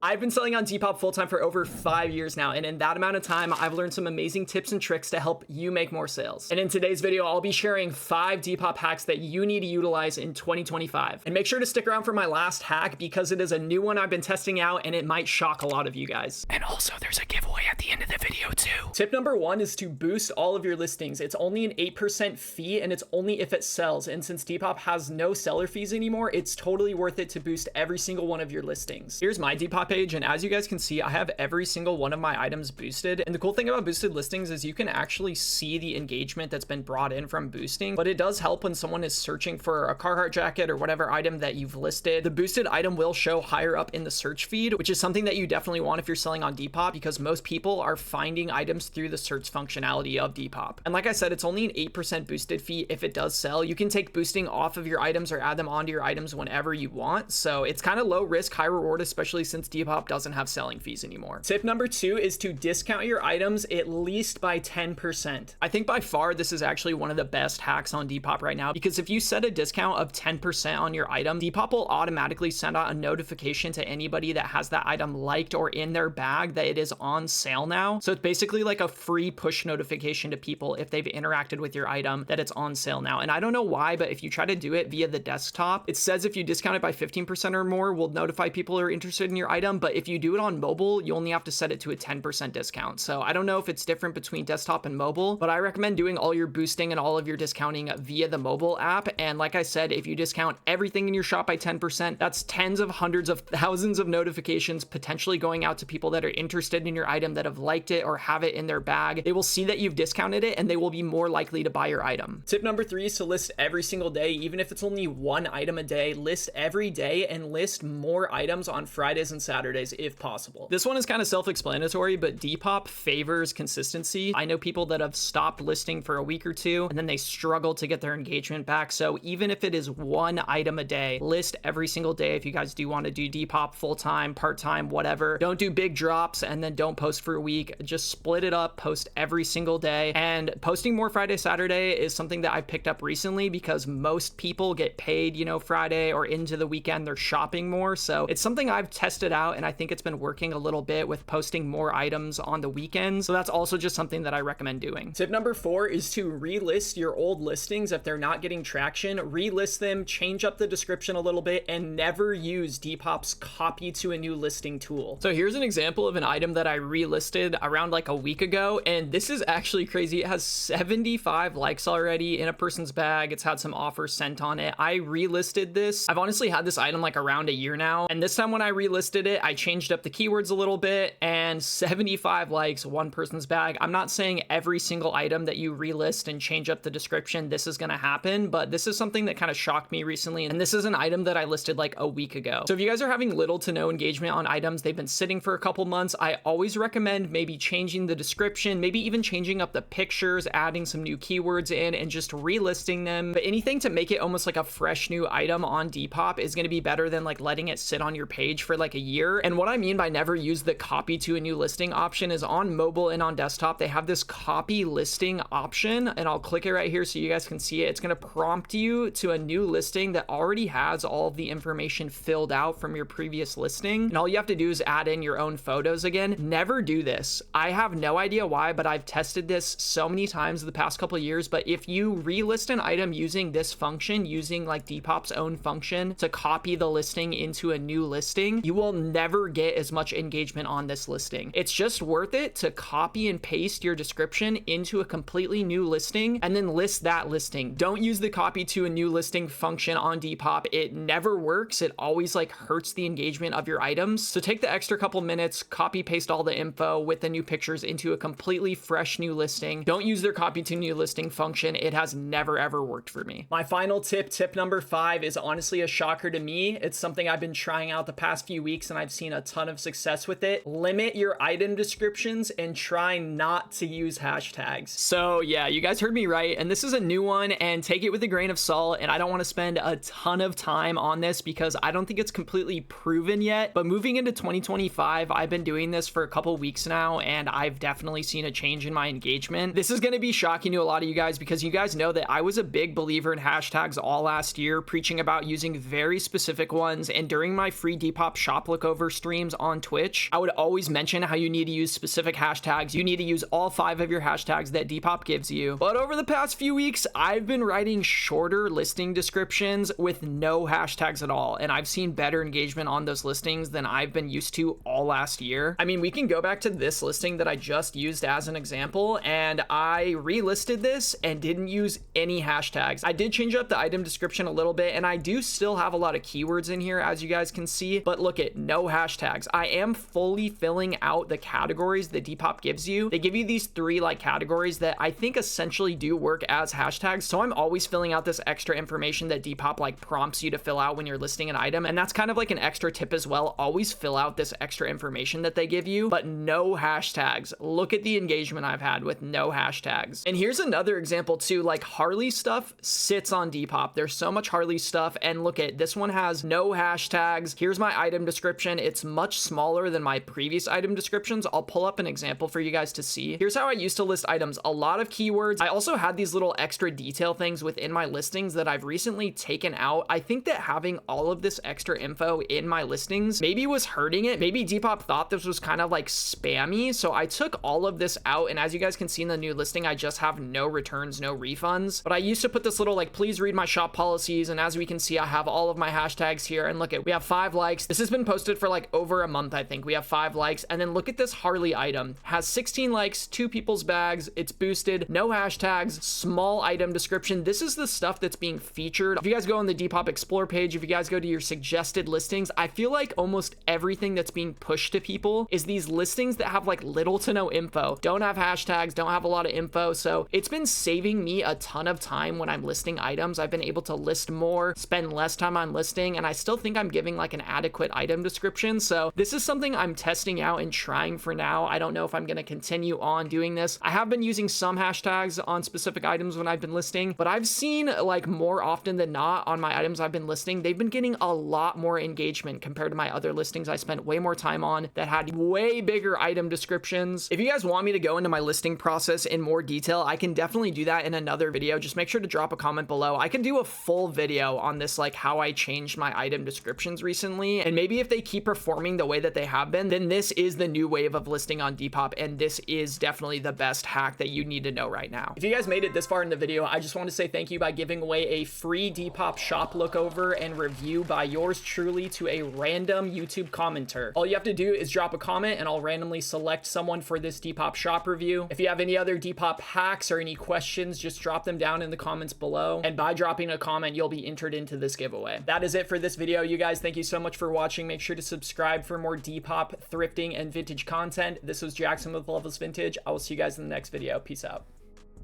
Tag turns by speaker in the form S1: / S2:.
S1: I've been selling on Depop full-time for over 5 years now, and in that amount of time, I've learned some amazing tips and tricks to help you make more sales. And in today's video, I'll be sharing 5 Depop hacks that you need to utilize in 2025. And make sure to stick around for my last hack because it is a new one I've been testing out and it might shock a lot of you guys. And also, there's a giveaway at the end of the video too. Tip number 1 is to boost all of your listings. It's only an 8% fee and it's only if it sells. And since Depop has no seller fees anymore, it's totally worth it to boost every single one of your listings. Here's my Depop page, and as you guys can see, I have every single one of my items boosted. And the cool thing about boosted listings is you can actually see the engagement that's been brought in from boosting, but it does help when someone is searching for a Carhartt jacket or whatever item that you've listed. The boosted item will show higher up in the search feed, which is something that you definitely want if you're selling on Depop, because most people are finding items through the search functionality of Depop. And like I said, it's only an 8% boosted fee if it does sell. You can take boosting off of your items or add them onto your items whenever you want. So it's kind of low risk, high reward, especially since Depop doesn't have selling fees anymore. Tip number 2 is to discount your items at least by 10%. I think by far this is actually one of the best hacks on Depop right now, because if you set a discount of 10% on your item, Depop will automatically send out a notification to anybody that has that item liked or in their bag that it is on sale now. So it's basically like a free push notification to people if they've interacted with your item that it's on sale now. And I don't know why, but if you try to do it via the desktop, it says if you discount it by 15% or more, will notify people who are interested in your item. But if you do it on mobile, you only have to set it to a 10% discount. So I don't know if it's different between desktop and mobile, but I recommend doing all your boosting and all of your discounting via the mobile app. And like I said, if you discount everything in your shop by 10%, that's tens of hundreds of thousands of notifications potentially going out to people that are interested in your item, that have liked it or have it in their bag. They will see that you've discounted it and they will be more likely to buy your item. Tip number 3 is to list every single day. Even if it's only one item a day, list every day and list more items on Fridays and Saturdays if possible. This one is kind of self-explanatory, but Depop favors consistency. I know people that have stopped listing for a week or two and then they struggle to get their engagement back. So even if it is one item a day, list every single day. If you guys do want to do Depop full-time, part-time, whatever, don't do big drops and then don't post for a week. Just split it up, post every single day. And posting more Friday, Saturday is something that I picked up recently because most people get paid, Friday or into the weekend, they're shopping more. So it's something I've tested out and I think it's been working a little bit with posting more items on the weekends. So that's also just something that I recommend doing. Tip number 4 is to relist your old listings. If they're not getting traction, relist them, change up the description a little bit, and never use Depop's copy to a new listing tool. So here's an example of an item that I relisted around like a week ago, and this is actually crazy. It has 75 likes already in a person's bag. It's had some offers sent on it. I relisted this. I've honestly had this item like around a year now, and this time when I relisted it, I changed up the keywords a little bit, and 75 likes, one person's bag. I'm not saying every single item that you relist and change up the description, this is going to happen, but this is something that kind of shocked me recently, and this is an item that I listed like a week ago. So if you guys are having little to no engagement on items, they've been sitting for a couple months, I always recommend maybe changing the description, maybe even changing up the pictures, adding some new keywords in, and just relisting them. But anything to make it almost like a fresh new item on Depop is going to be better than like letting it sit on your page for like a year. And what I mean by never use the copy to a new listing option is on mobile and on desktop, they have this copy listing option, and I'll click it right here so you guys can see it. It's going to prompt you to a new listing that already has all of the information filled out from your previous listing. And all you have to do is add in your own photos again. Never do this. I have no idea why, but I've tested this so many times the past couple of years. But if you relist an item using this function, using like Depop's own function to copy the listing into a new listing, you will never get as much engagement on this listing. It's just worth it to copy and paste your description into a completely new listing and then list that listing. Don't use the copy to a new listing function on Depop. It never works. It always like hurts the engagement of your items. So take the extra couple minutes, copy paste all the info with the new pictures into a completely fresh new listing. Don't use their copy to new listing function. It has never ever worked for me. My final tip number 5, is honestly a shocker to me. It's something I've been trying out the past few weeks and I've seen a ton of success with it. Limit your item descriptions and try not to use hashtags. So yeah, you guys heard me right. And this is a new one, and take it with a grain of salt. And I don't want to spend a ton of time on this because I don't think it's completely proven yet. But moving into 2025, I've been doing this for a couple weeks now, and I've definitely seen a change in my engagement. This is going to be shocking to a lot of you guys because you guys know that I was a big believer in hashtags all last year, preaching about using very specific ones. And during my free Depop shop look lookover streams on Twitch, I would always mention how you need to use specific hashtags. You need to use all 5 of your hashtags that Depop gives you. But over the past few weeks, I've been writing shorter listing descriptions with no hashtags at all, and I've seen better engagement on those listings than I've been used to all last year. I mean, we can go back to this listing that I just used as an example, and I relisted this and didn't use any hashtags. I did change up the item description a little bit, and I do still have a lot of keywords in here, as you guys can see, but look at no hashtags. I am fully filling out the categories that Depop gives you. They give you these 3 like categories that I think essentially do work as hashtags. So I'm always filling out this extra information that Depop like prompts you to fill out when you're listing an item. And that's kind of like an extra tip as well. Always fill out this extra information that they give you, but no hashtags. Look at the engagement I've had with no hashtags. And here's another example too, like Harley stuff sits on Depop. There's so much Harley stuff, and look at this one has no hashtags. Here's my item description. It's much smaller than my previous item descriptions. I'll pull up an example for you guys to see. Here's how I used to list items. A lot of keywords. I also had these little extra detail things within my listings that I've recently taken out. I think that having all of this extra info in my listings maybe was hurting it. Maybe Depop thought this was kind of like spammy, so I took all of this out, and as you guys can see in the new listing, I just have no returns, no refunds. But I used to put this little like, please read my shop policies, and as we can see, I have all of my hashtags here, and look at, we have 5 likes. This has been posted for like over a month, I think. We have 5 likes, and then look at this Harley item. Has 16 likes, 2 people's bags, it's boosted, no hashtags, small item description. This is the stuff that's being featured. If you guys go on the Depop Explore page, if you guys go to your suggested listings, I feel like almost everything that's being pushed to people is these listings that have like little to no info, don't have hashtags, don't have a lot of info. So it's been saving me a ton of time when I'm listing items. I've been able to list more, spend less time on listing, and I still think I'm giving like an adequate item description. So this is something I'm testing out and trying for now. I don't know if I'm going to continue on doing this. I have been using some hashtags on specific items when I've been listing, but I've seen like more often than not on my items I've been listing, they've been getting a lot more engagement compared to my other listings I spent way more time on that had way bigger item descriptions. If you guys want me to go into my listing process in more detail, I can definitely do that in another video. Just make sure to drop a comment below. I can do a full video on this, like how I changed my item descriptions recently, and maybe if they keep performing the way that they have been, then this is the new wave of listing on Depop, and this is definitely the best hack that you need to know right now. If you guys made it this far in the video, I just want to say thank you by giving away a free Depop shop lookover and review by yours truly to a random YouTube commenter. All you have to do is drop a comment, and I'll randomly select someone for this Depop shop review. If you have any other Depop hacks or any questions, just drop them down in the comments below, and by dropping a comment, you'll be entered into this giveaway. That is it for this video, you guys. Thank you so much for watching. Make sure to subscribe for more Depop thrifting and vintage content. This was Jackson with Loveless Vintage. I will see you guys in the next video. Peace out.